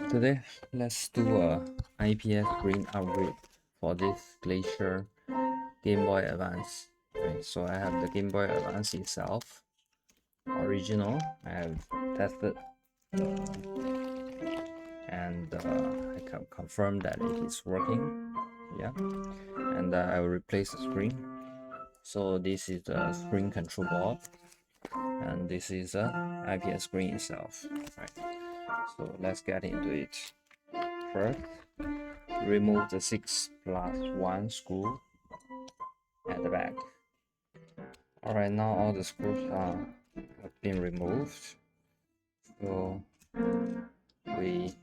Today let's do a IPS screen upgrade for this Glacier Game Boy Advance. Okay, so I have the Game Boy Advance itself, original. I have tested and I can confirm that it is working. Yeah, and I will replace the screen. So this is the screen control board, and this is the IPS screen itself. Right. So let's get into it. First, remove the 6+1 screw at the back. Alright, now all the screws have been removed. So we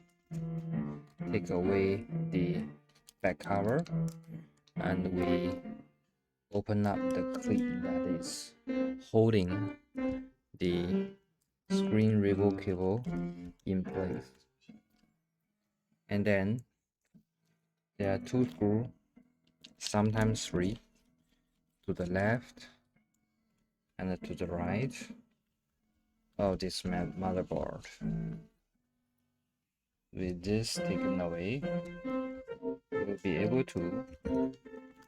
take away the back cover and we open up the clip that is holding the screen removal cable in place. And then there are two screws, sometimes three, to the left and to the right of this motherboard. With this taken away, we'll be able to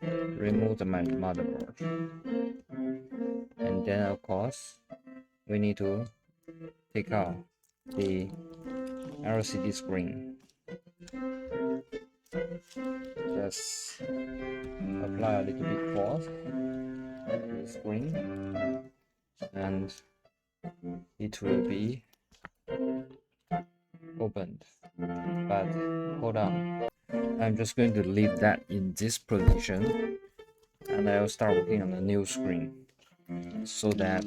remove the motherboard. And then of course, we need to take out the LCD screen. Just apply a little bit force to the screen and it will be opened. But hold on, I'm just going to leave that in this position and I'll start working on a new screen so that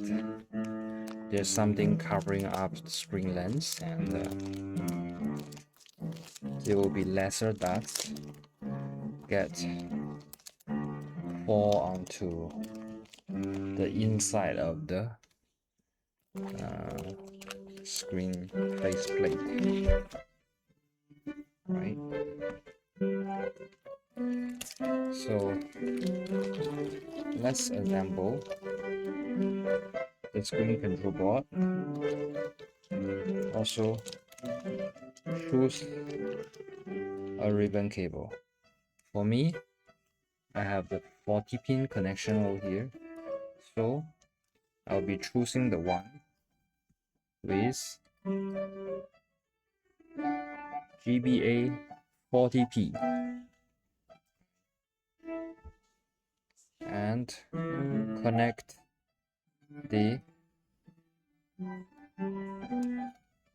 there's something covering up the screen lens and there will be lesser dots get fall onto the inside of the screen faceplate, right? So let's assemble the screen control board. Also choose a ribbon cable. For me, I have the 40-pin connection over here, so I'll be choosing the one with GBA 40P and connect the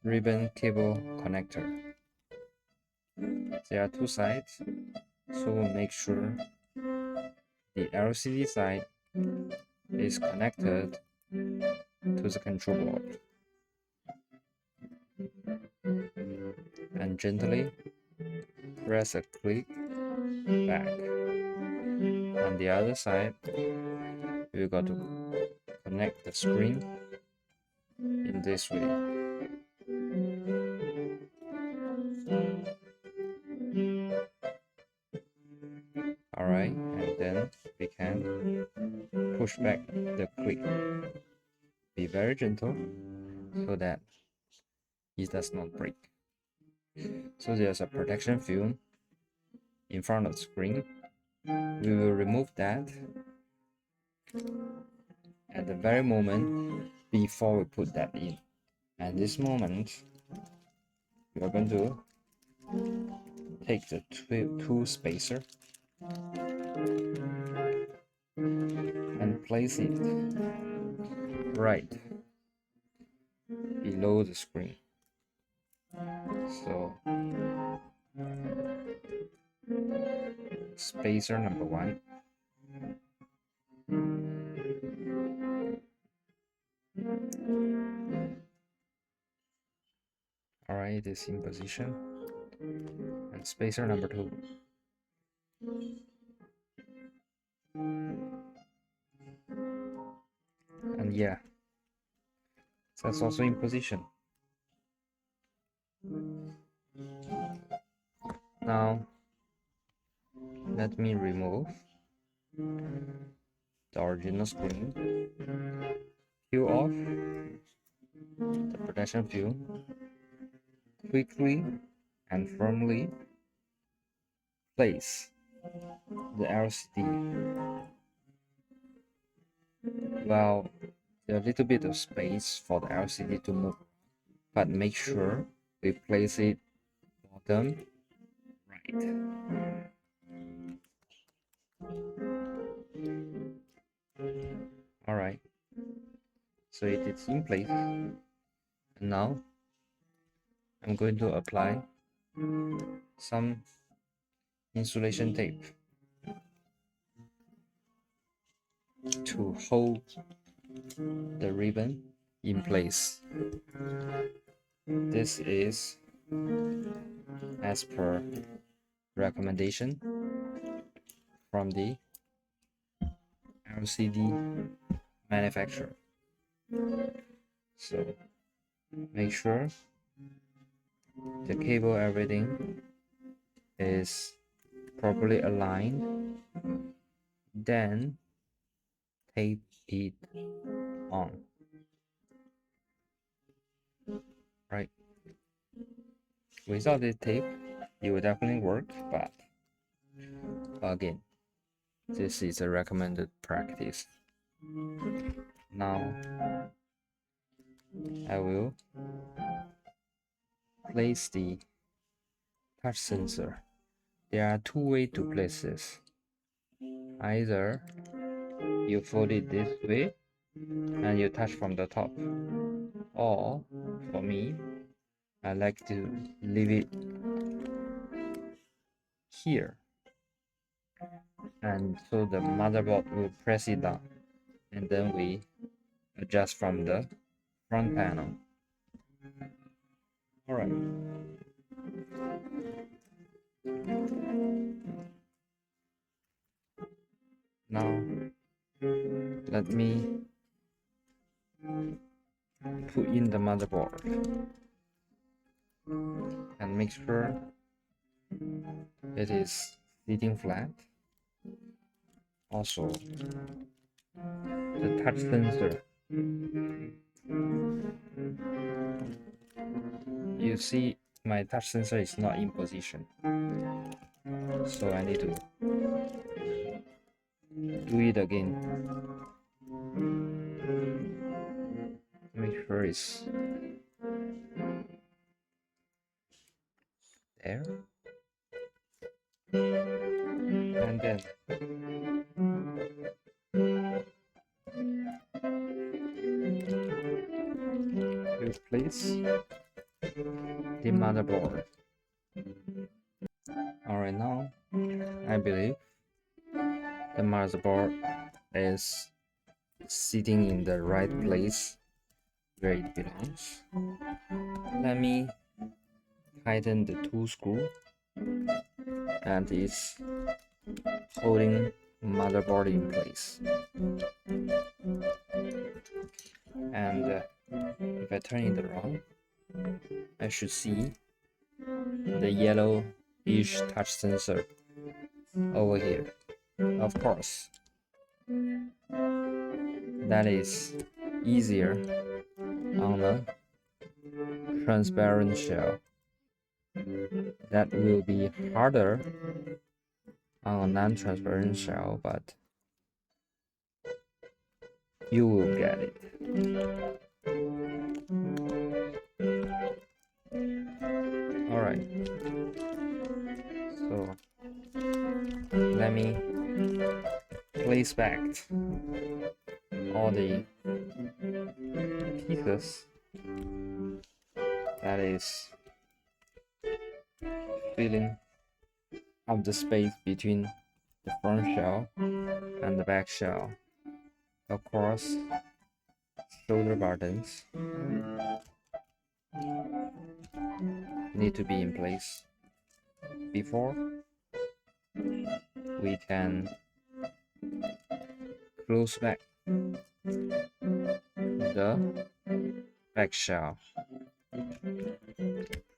ribbon cable connector. There are two sides, so make sure the LCD side is connected to the control board and gently press a click back. On the other side, we got to connect the screen in this way. Alright, and then we can push back the clip. Be very gentle so that it does not break. So there's a protection film in front of the screen. We will remove that at the very moment before we put that in. At this moment, we are going to take the two spacer and place it right below the screen. So spacer number one, alright, it is in position, and spacer number two. And yeah, that's also in position. Now let me remove the original screen, peel off the protection film, quickly and firmly place the LCD. Well, there's a little bit of space for the LCD to move, but make sure we place it bottom right. Alright, so it is in place. And now I'm going to apply some insulation tape to hold the ribbon in place. This is as per recommendation from the LCD manufacturer. So make sure the cable, everything is properly aligned, then tape it on. Right, without this tape it will definitely work, but again, this is a recommended practice. Now I will place the touch sensor. There are two ways to place this. Either you fold it this way and you touch from the top, or for me, I like to leave it here, and so the motherboard will press it down, and then we adjust from the front panel. Alright. Now let me put in the motherboard and make sure it is sitting flat. Also, the touch sensor, you see my touch sensor is not in position, so I need to do it again. Make sure it's there, and then you place the motherboard. Alright, now I believe the motherboard is sitting in the right place where it belongs. Let me tighten the two screw, and it's holding motherboard in place. And if I turn it around, I should see the yellowish touch sensor over here. Of course, that is easier on a transparent shell. That will be harder on a non-transparent shell, but you will get it. Alright, so let me place back all the pieces that is filling up the space between the front shell and the back shell. Of course, shoulder buttons need to be in place before we can close back the back shell.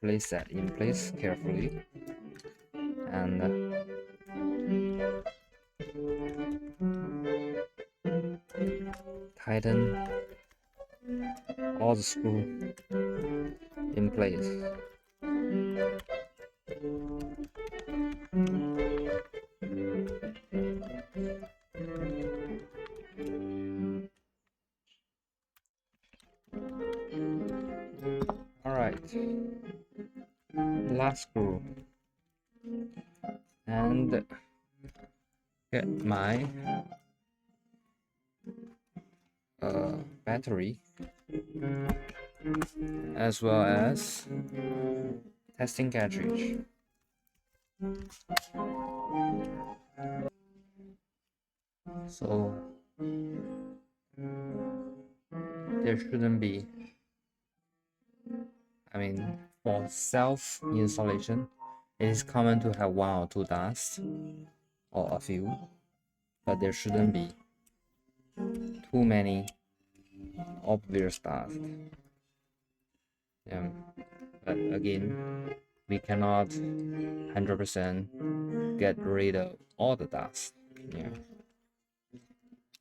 Place that in place carefully, and tighten all the screws in place. Alright, last screw, and get my battery as well as testing cartridge. So there shouldn't be, for self installation, it is common to have one or two dusts or a few, but there shouldn't be too many obvious dust. But again, we cannot 100% get rid of all the dust.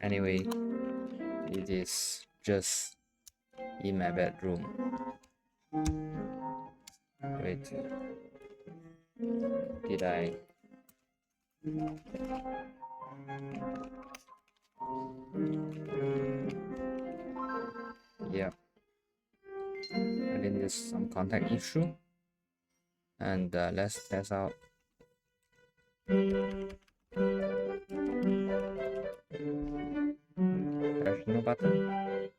Anyway, it is just in my bedroom. Wait, did I? Yeah, I think there's some contact issue, and let's test out. There's no button.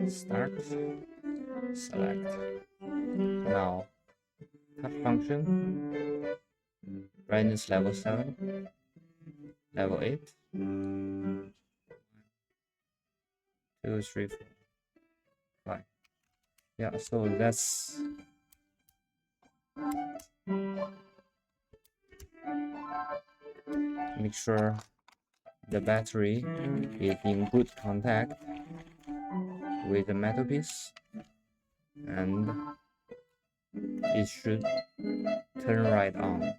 Start, select. Now touch function, brightness level 7, level 8, 2, 3, 4, 5. Yeah, so that's make sure the battery is in good contact with the metal piece, and it should turn right on.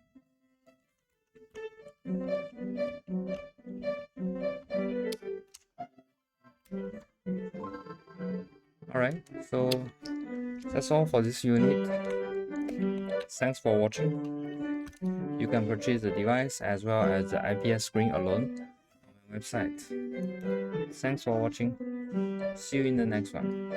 Alright, so that's all for this unit. Thanks for watching. You can purchase the device as well as the IPS screen alone on my website. Thanks for watching. See you in the next one.